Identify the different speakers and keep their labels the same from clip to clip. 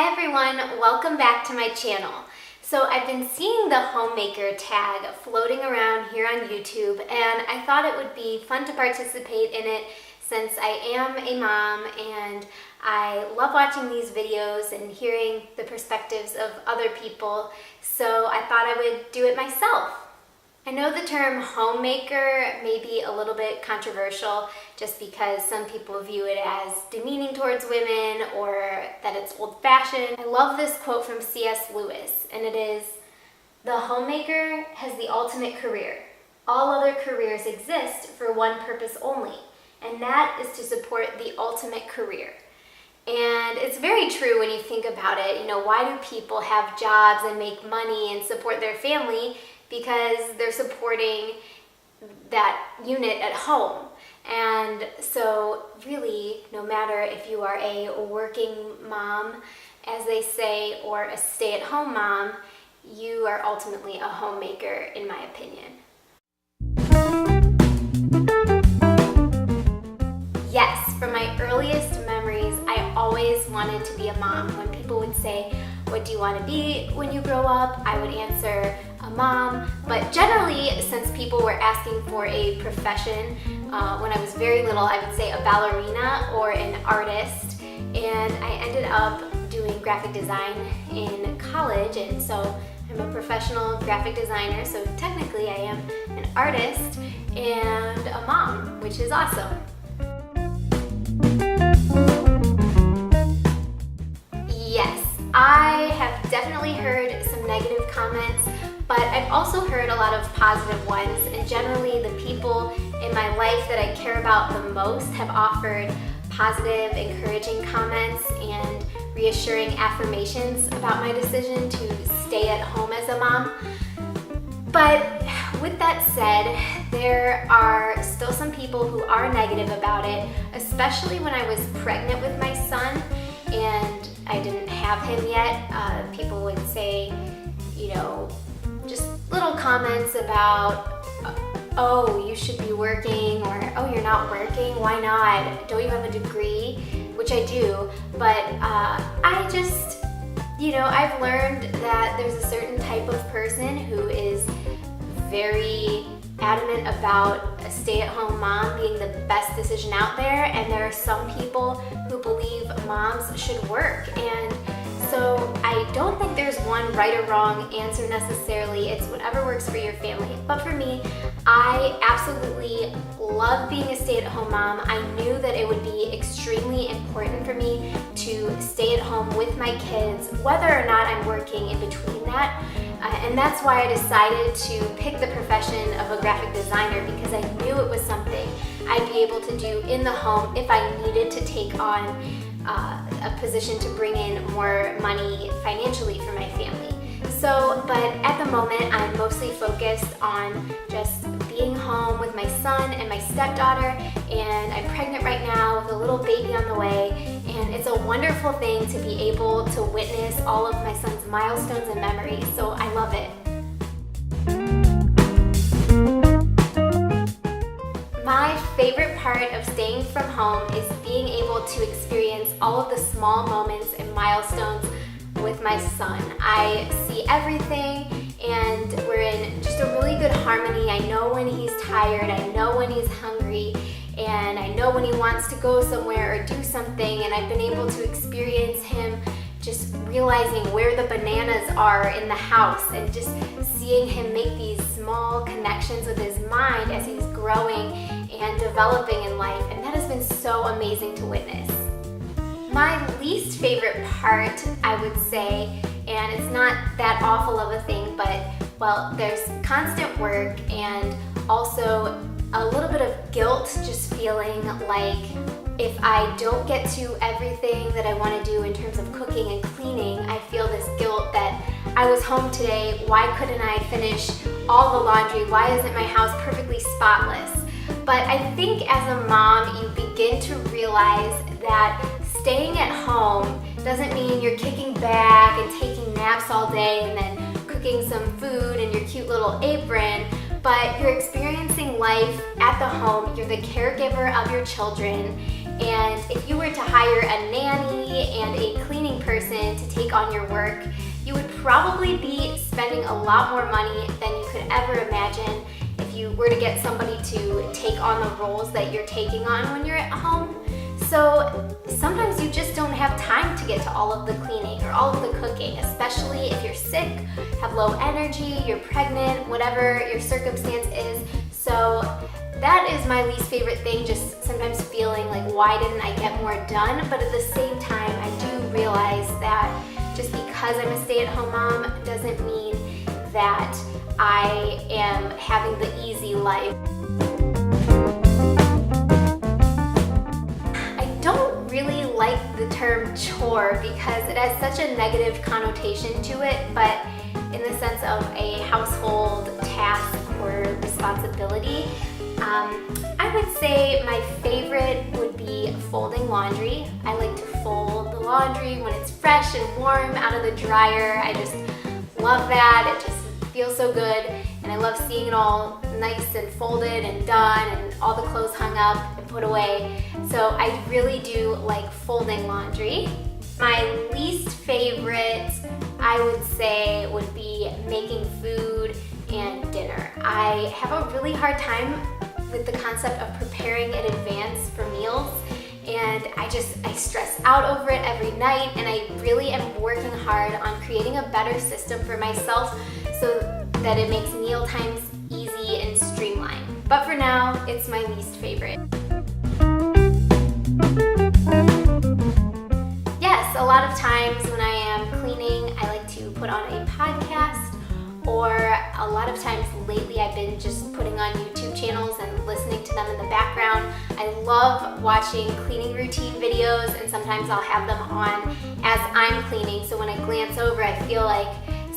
Speaker 1: Hi everyone, welcome back to my channel. So I've been seeing the Homemaker tag floating around here on YouTube, and I thought it would be fun to participate in it since I am a mom and I love watching these videos and hearing the perspectives of other people, so I thought I would do it myself. I know the term homemaker may be a little bit controversial just because some people view it as demeaning towards women or that it's old-fashioned. I love this quote from C.S. Lewis, and it is, "The homemaker has the ultimate career. All other careers exist for one purpose only, and that is to support the ultimate career." And it's very true when you think about it. You know, why do people have jobs and make money and support their family? Because they're supporting that unit at home. And so really, no matter if you are a working mom, as they say, or a stay-at-home mom, you are ultimately a homemaker, in my opinion. Yes, from my earliest memories, I always wanted to be a mom. When people would say, "What do you want to be when you grow up?" I would answer, a mom. But generally, since people were asking for a profession, when I was very little, I would say a ballerina or an artist. And I ended up doing graphic design in college, and so I'm a professional graphic designer, so technically I am an artist and a mom, which is awesome. Yes, I have definitely heard some negative comments, but I've also heard a lot of positive ones, and generally the people in my life that I care about the most have offered positive, encouraging comments and reassuring affirmations about my decision to stay at home as a mom. But with that said, there are still some people who are negative about it, especially when I was pregnant with my son and I didn't have him yet. People would say, you know, just little comments about, "Oh, you should be working," or "Oh, you're not working, why not? Don't you have a degree?" Which I do, but I just, you know, I've learned that there's a certain type of person who is very adamant about a stay-at-home mom being the best decision out there, and there are some people who believe moms should work. And so I don't think there's one right or wrong answer necessarily. It's whatever works for your family. But for me, I absolutely love being a stay-at-home mom. I knew that it would be extremely important for me to stay at home with my kids, whether or not I'm working in between that. And that's why I decided to pick the profession of a graphic designer, because I knew it was something I'd be able to do in the home if I needed to take on a position to bring in more money financially for my family. So, but at the moment, I'm mostly focused on just being home with my son and my stepdaughter, and I'm pregnant right now with a little baby on the way, and it's a wonderful thing to be able to witness all of my son's milestones and memories, so I love it. My favorite part of staying from home is being able to experience all of the small moments and milestones with my son. I see everything, and we're in just a really good harmony. I know when he's tired, I know when he's hungry, and I know when he wants to go somewhere or do something, and I've been able to experience him just realizing where the bananas are in the house and just seeing him make these small connections with his mind as he's growing and developing in life, and that has been so amazing to witness. My least favorite part, I would say, and it's not that awful of a thing, but, well, there's constant work and also a little bit of guilt, just feeling like if I don't get to everything that I want to do in terms of cooking and cleaning, I feel this guilt that I was home today, why couldn't I finish all the laundry? Why isn't my house perfectly spotless? But I think as a mom, you begin to realize that staying at home doesn't mean you're kicking back and taking naps all day and then cooking some food in your cute little apron, but you're experiencing life at the home. You're the caregiver of your children, And if you were to hire a nanny and a cleaning person to take on your work, you would probably be spending a lot more money than you could ever imagine if you were to get somebody to take on the roles that you're taking on when you're at home. So sometimes you just don't have time to get to all of the cleaning or all of the cooking, especially if you're sick, have low energy, you're pregnant, whatever your circumstance is. So that is my least favorite thing, just sometimes feeling like, why didn't I get more done? But at the same time, I do realize that just because I'm a stay-at-home mom doesn't mean that I am having the easy life. I don't really like the term chore because it has such a negative connotation to it, but in the sense of a household task or responsibility, I would say my favorite would be folding laundry. I like to fold the laundry when it's fresh and warm out of the dryer. I just love that. It just feels so good, and I love seeing it all nice and folded and done and all the clothes hung up and put away. So I really do like folding laundry. My least favorite, I would say, would be making food and dinner. I have a really hard time with the concept of preparing in advance for meals, and I stress out over it every night, and I really am working hard on creating a better system for myself so that it makes meal times easy and streamlined. But for now, it's my least favorite. Yes, a lot of times when I am cleaning, I like to put on a podcast, or a lot of times lately I've been just putting on YouTube channels and listening to them in the background. I love watching cleaning routine videos, and sometimes I'll have them on as I'm cleaning, so when I glance over I feel like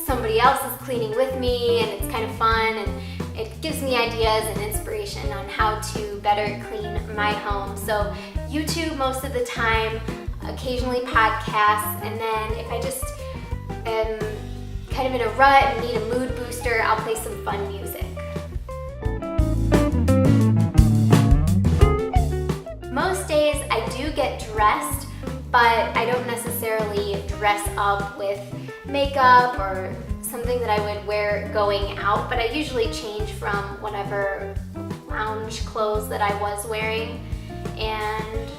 Speaker 1: somebody else is cleaning with me, and it's kind of fun, and it gives me ideas and inspiration on how to better clean my home. So YouTube most of the time, occasionally podcasts, and then if I just am kind of in a rut and need a mood booster, I'll play some fun music. Most days I do get dressed, but I don't necessarily dress up with makeup or something that I would wear going out, but I usually change from whatever lounge clothes that I was wearing. And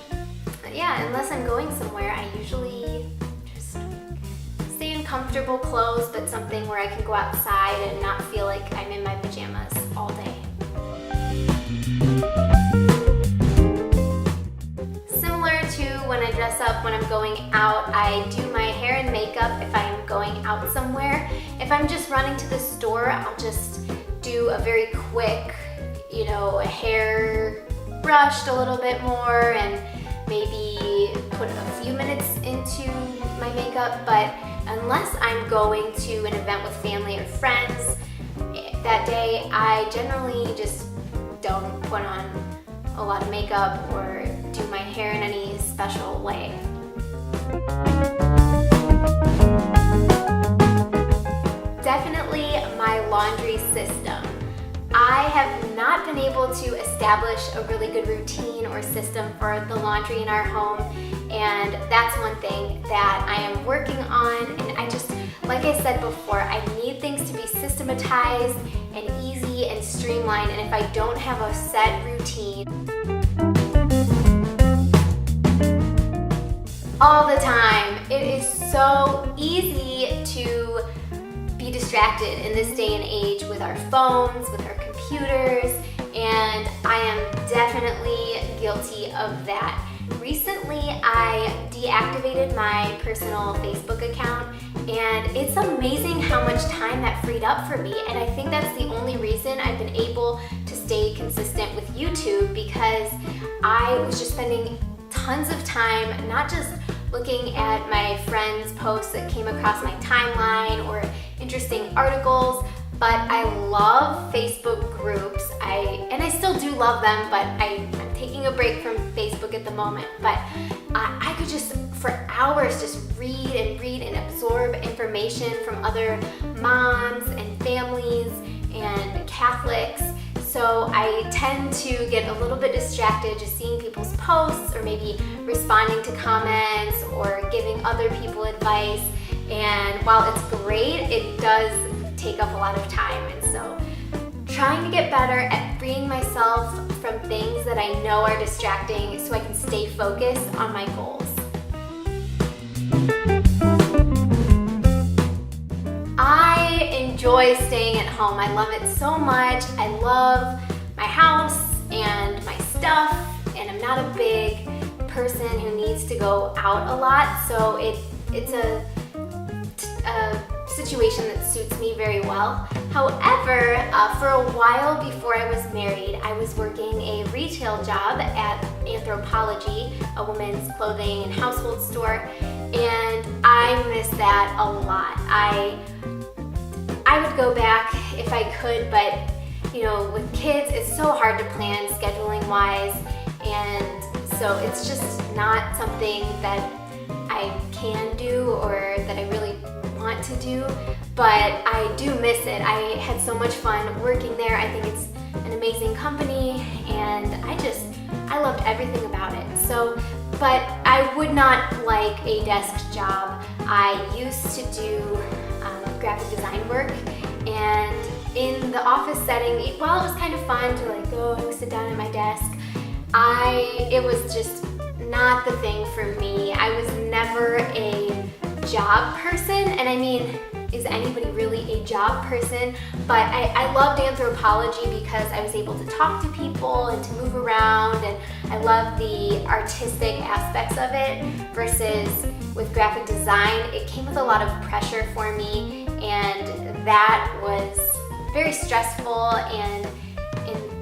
Speaker 1: yeah, unless I'm going somewhere, I usually just stay in comfortable clothes, but something where I can go outside and not feel like I'm in my pajamas all day. Similar to when I dress up when I'm going out, I do my hair and makeup if I'm going out somewhere. If I'm just running to the store, I'll just do a very quick, hair brushed a little bit more and maybe put a few minutes into my makeup. But unless I'm going to an event with family or friends that day, I generally just don't put on a lot of makeup or do my hair in any special way. Definitely my laundry system. I have not been able to establish a really good routine or system for the laundry in our home, and that's one thing that I am working on. And I just, like I said before, I need things to be systematized and easy and streamlined, and if I don't have a set routine all the time, it is so easy to be distracted in this day and age with our phones, with our computers, and I am definitely guilty of that. Recently, I deactivated my personal Facebook account, and it's amazing how much time that freed up for me, and I think that's the only reason I've been able to stay consistent with YouTube, because I was just spending tons of time not just looking at my friends' posts that came across my timeline or interesting articles, but I love Facebook groups. And I still do love them, but I'm taking a break from Facebook at the moment. But I could just, for hours, just read and absorb information from other moms and families and Catholics. so I tend to get a little bit distracted just seeing people's posts or maybe responding to comments or giving other people advice. And while it's great, it does take up a lot of time. And so trying to get better at freeing myself from things that I know are distracting so I can stay focused on my goals. I enjoy staying at home. I love it so much. I love my house and my stuff, and I'm not a big person who needs to go out a lot, so it's a situation that suits me very well. However, for a while before I was married, I was working a retail job at Anthropologie, a women's clothing and household store, and I miss that a lot. I would go back if I could, but with kids, it's so hard to plan scheduling wise, and so it's just not something that I can do or that I really want to do, but I do miss it. I had so much fun working there. I think it's an amazing company, and I loved everything about it. So, but I would not like a desk job. I used to do graphic design work, and in the office setting, while it was kind of fun to go sit down at my desk, it was just not the thing for me. I was never a job person, and I mean, is anybody really a job person? But I loved Anthropologie because I was able to talk to people and to move around, and I love the artistic aspects of it, versus with graphic design, it came with a lot of pressure for me, and that was very stressful and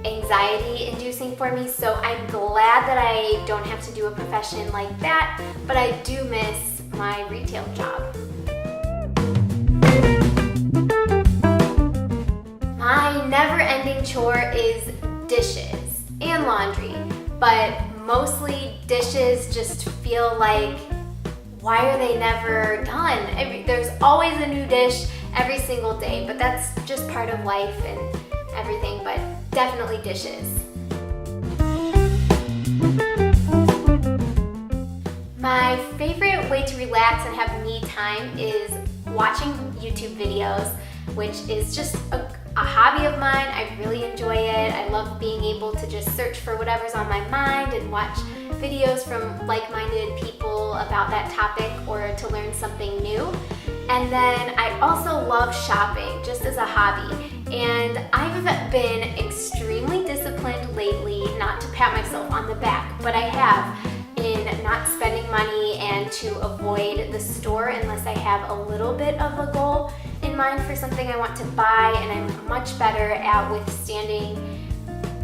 Speaker 1: anxiety inducing for me. So I'm glad that I don't have to do a profession like that, but I do miss my retail job. My never-ending chore is dishes and laundry, but mostly dishes just feel like, why are they never done? There's always a new dish every single day, but that's just part of life and everything, but definitely dishes. My favorite way to relax and have me time is watching YouTube videos, which is just a hobby of mine. I really enjoy it. I love being able to just search for whatever's on my mind and watch videos from like-minded people about that topic or to learn something new. And then I also love shopping just as a hobby. And I've been extremely disciplined lately, not to pat myself on the back, but I have, in not spending money and to avoid the store unless I have a little bit of a goal in mind for something I want to buy, and I'm much better at withstanding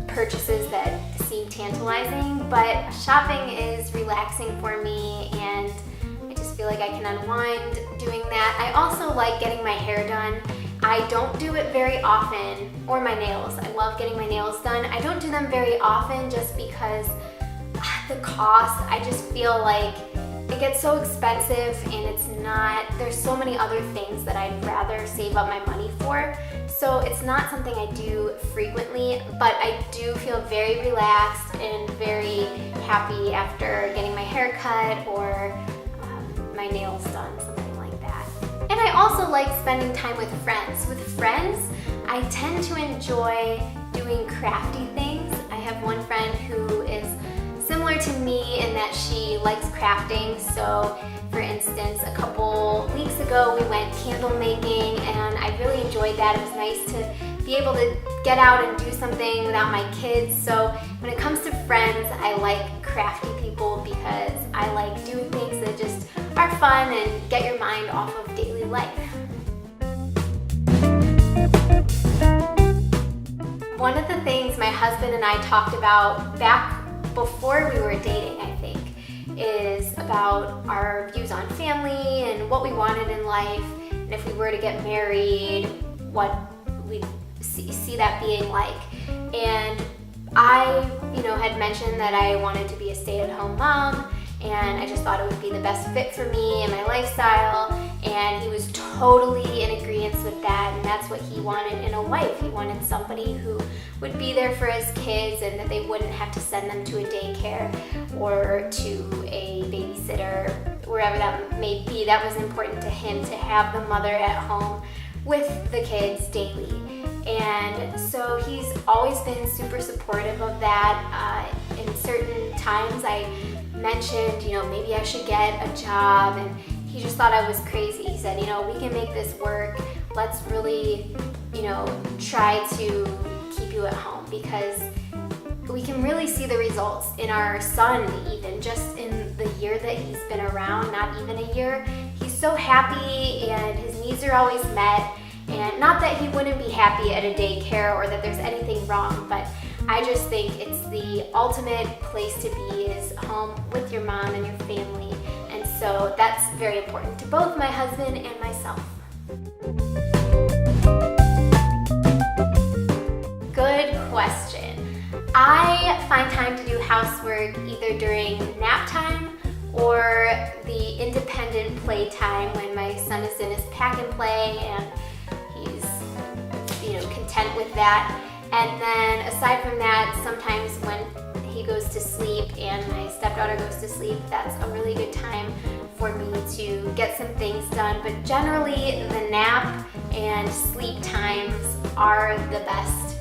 Speaker 1: purchases that seem tantalizing. But shopping is relaxing for me, and I just feel like I can unwind doing that. I also like getting my hair done. I don't do it very often, or my nails. I love getting my nails done. I don't do them very often just because the cost, I just feel like it gets so expensive, and there's so many other things that I'd rather save up my money for. So it's not something I do frequently, but I do feel very relaxed and very happy after getting my hair cut or my nails done, something like that. And I also like spending time with friends. With friends, I tend to enjoy doing crafty things. I have one friend who is similar to me in that she likes crafting. So for instance, a couple weeks ago we went candle making, and I really enjoyed that. It was nice to be able to get out and do something without my kids. So when it comes to friends, I like crafty people because I like doing things that just are fun and get your mind off of daily life. One of the things my husband and I talked about back before we were dating, I think, is about our views on family and what we wanted in life, and if we were to get married, what we'd see that being like. And I, had mentioned that I wanted to be a stay-at-home mom, and I just thought it would be the best fit for me and my lifestyle. And and he was totally in agreement with that, and that's what he wanted in a wife. He wanted somebody who would be there for his kids and that they wouldn't have to send them to a daycare or to a babysitter, wherever that may be. That was important to him, to have the mother at home with the kids daily. And so he's always been super supportive of that. In certain times I mentioned, maybe I should get a job, and he just thought I was crazy. He said, we can make this work. Let's really, try to keep you at home, because we can really see the results in our son, even just in the year that he's been around, not even a year. He's so happy and his needs are always met. And not that he wouldn't be happy at a daycare or that there's anything wrong, but I just think it's the ultimate place to be, is home with your mom and your family. And so that's very important to both my husband and myself. Good question. I find time to do housework either during nap time or the independent play time when my son is in his pack and play and he's content with that. And then aside from that, sometimes when he goes to sleep and my stepdaughter goes to sleep, that's a really good time for me to get some things done. But generally the nap and sleep times are the best.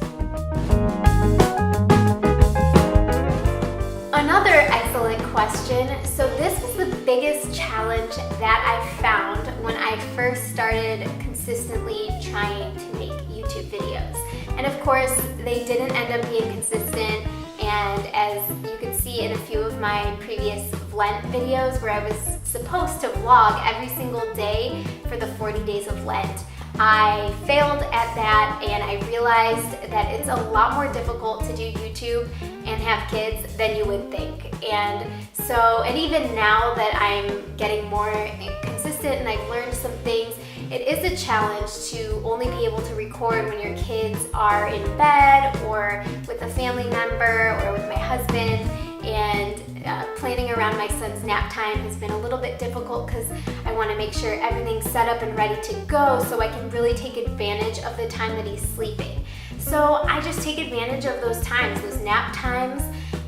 Speaker 1: Another excellent question. So this was the biggest challenge that I found when I first started consistently trying to make YouTube videos. And of course, they didn't end up being consistent. And as you can see in a few of my previous Lent videos where I was supposed to vlog every single day for the 40 days of Lent, I failed at that, and I realized that it's a lot more difficult to do YouTube and have kids than you would think. And even now that I'm getting more consistent and I've learned some things, it is a challenge to only be able to record when your kids are in bed or with a family member or with my husband. And planning around my son's nap time has been a little bit difficult because I want to make sure everything's set up and ready to go so I can really take advantage of the time that he's sleeping. So I just take advantage of those times, those nap times,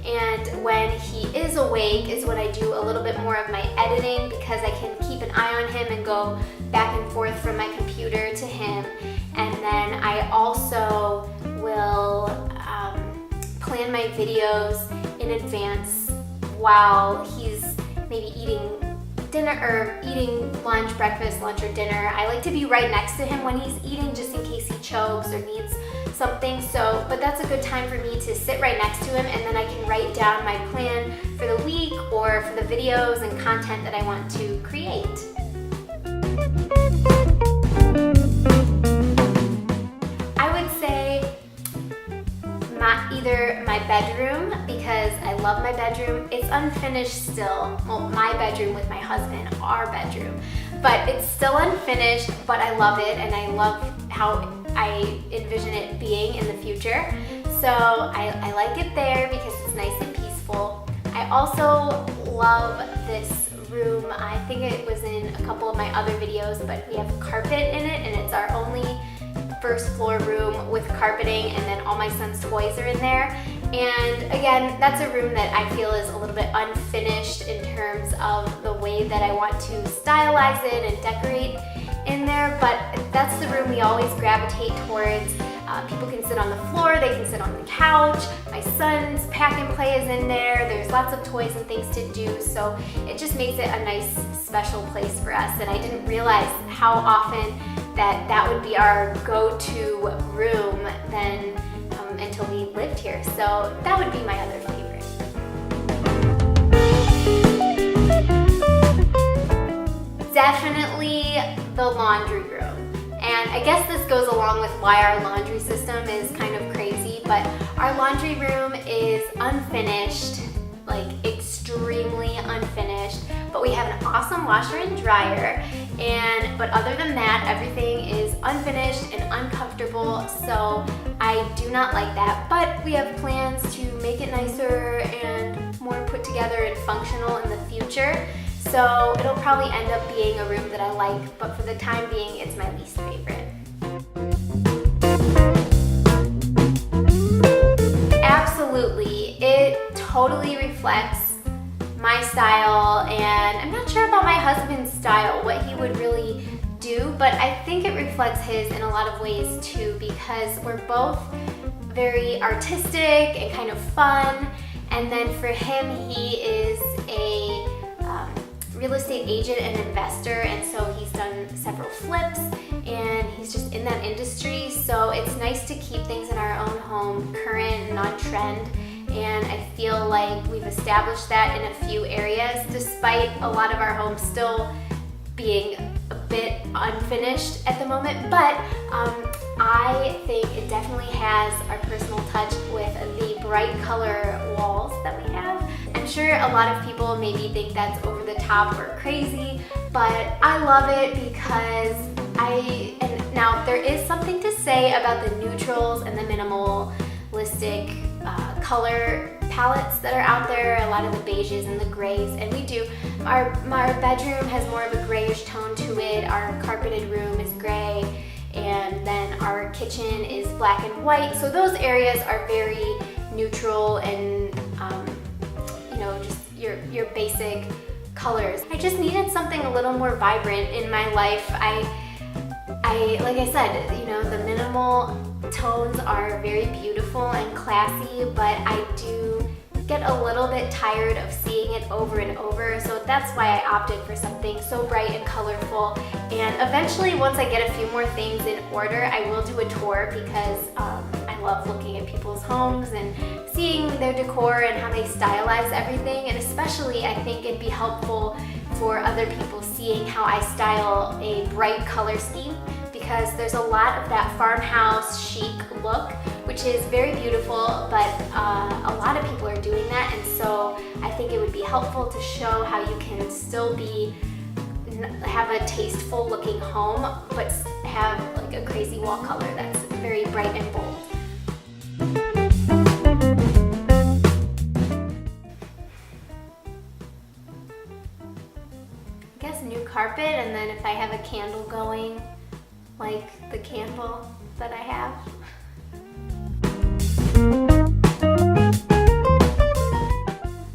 Speaker 1: and when he is awake is when I do a little bit more of my editing, because I can keep an eye on him and go back and forth from my computer to him. And then I also will plan my videos in advance while he's maybe eating dinner or eating lunch, breakfast, lunch, or dinner. I like to be right next to him when he's eating, just in case he chokes or needs something. But that's a good time for me to sit right next to him, and then I can write down my plan for the week or for the videos and content that I want to create. I would say either my bedroom, because I love my bedroom. It's unfinished still. Well, my bedroom with my husband, our bedroom. But it's still unfinished, but I love it, and I love how I envision it being in the future. So I like it there because it's nice and peaceful. I also love this room. I think it was in a couple of my other videos, but we have carpet in it, and it's our only first floor room with carpeting, and then all my son's toys are in there. And again, that's a room that I feel is a little bit unfinished in terms of the way that I want to stylize it and decorate in there, but that's the room we always gravitate towards. People can sit on the floor, they can sit on the couch. My son's pack and play is in there. There's lots of toys and things to do, so it just makes it a nice, special place for us. And I didn't realize how often that would be our go-to room then until we lived here. So that would be my other favorite. Definitely the laundry room. And I guess this goes along with why our laundry system is kind of crazy, but our laundry room is unfinished, like extremely unfinished, but we have an awesome washer and dryer, but other than that, everything is unfinished and uncomfortable, so I do not like that. But we have plans to make it nicer and more put together and functional in the future. So it'll probably end up being a room that I like, but for the time being, it's my least favorite. Absolutely, it totally reflects my style, and I'm not sure about my husband's style, what he would really do, but I think it reflects his in a lot of ways too, because we're both very artistic and kind of fun. And then for him, he is a real estate agent and investor, and so he's done several flips and he's just in that industry. So it's nice to keep things in our own home current and on trend. And I feel like we've established that in a few areas, despite a lot of our homes still being a bit unfinished at the moment. But I think it definitely has our personal touch with the bright color walls that we have. I'm sure a lot of people maybe think that's over the top or crazy, but I love it because and now there is something to say about the neutrals and the minimalistic color palettes that are out there, a lot of the beiges and the grays, and we do. Our bedroom has more of a grayish tone to it, our carpeted room is gray, and then our kitchen is black and white. So those areas are very neutral and just your basic colors. I just needed something a little more vibrant in my life. I like I said, the minimal tones are very beautiful and classy, but I do get a little bit tired of seeing it over and over, so that's why I opted for something so bright and colorful. And eventually, once I get a few more things in order, I will do a tour, because I love looking at people's homes and seeing their decor and how they stylize everything, and especially I think it'd be helpful for other people seeing how I style a bright color scheme, because there's a lot of that farmhouse chic look, which is very beautiful, but a lot of people are doing that, and so I think it would be helpful to show how you can still have a tasteful looking home, but have like a crazy wall color that's very bright and bold. I guess new carpet, and then if I have a candle going, like the candle that I have.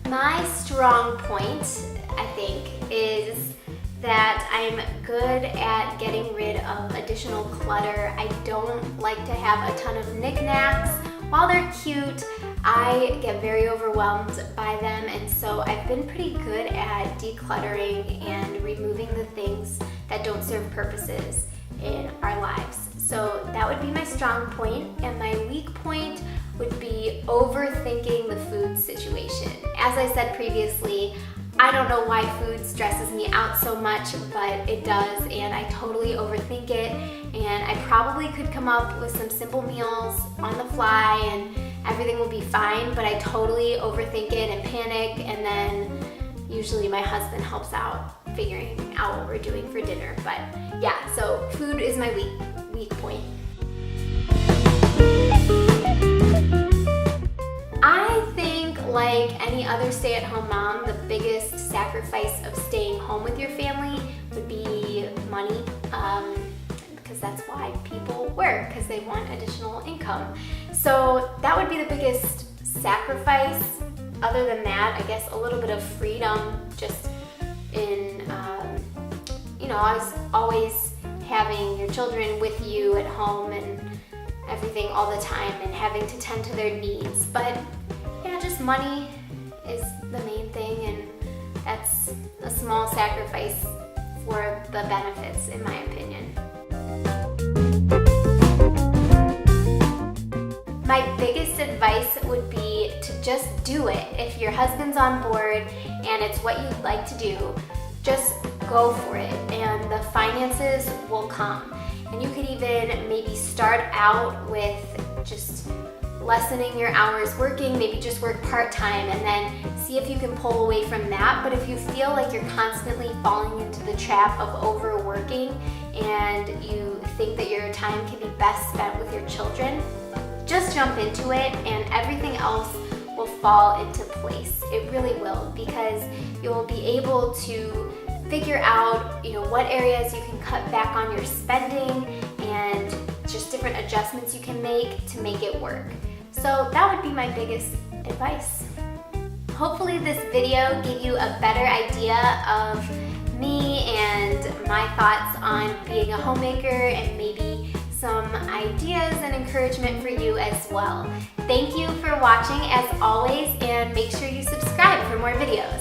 Speaker 1: My strong point, I think, is that I'm good at getting rid of additional clutter. I don't like to have a ton of knickknacks. While they're cute, I get very overwhelmed by them, and so I've been pretty good at decluttering and removing the things that don't serve purposes in our lives. So that would be my strong point, and my weak point would be overthinking the food situation. As I said previously, I don't know why food stresses me out so much, but it does, and I totally overthink it, and I probably could come up with some simple meals on the fly and everything will be fine, but I totally overthink it and panic, and then usually my husband helps out figuring out what we're doing for dinner. But yeah, so food is my weak point. I think, like any other stay-at-home mom, the biggest sacrifice of staying home with your family would be money, because that's why people work, because they want additional income. So that would be the biggest sacrifice. Other than that, I guess a little bit of freedom, just in always having your children with you at home and everything all the time, and having to tend to their needs. But yeah, just money is the main thing, and that's a small sacrifice for the benefits, in my opinion. My biggest advice would be to just do it. If your husband's on board and it's what you'd like to do, just go for it, and the finances will come. And you could even maybe start out with just lessening your hours working, maybe just work part-time, and then see if you can pull away from that. But if you feel like you're constantly falling into the trap of overworking and you think that your time can be best spent with your children, just jump into it, and everything else will will fall into place. It really will, because you'll be able to figure out, what areas you can cut back on your spending and just different adjustments you can make to make it work. So that would be my biggest advice. Hopefully this video gave you a better idea of me and my thoughts on being a homemaker, and maybe some ideas and encouragement for you as well. Thank you for watching as always, and make sure you subscribe for more videos.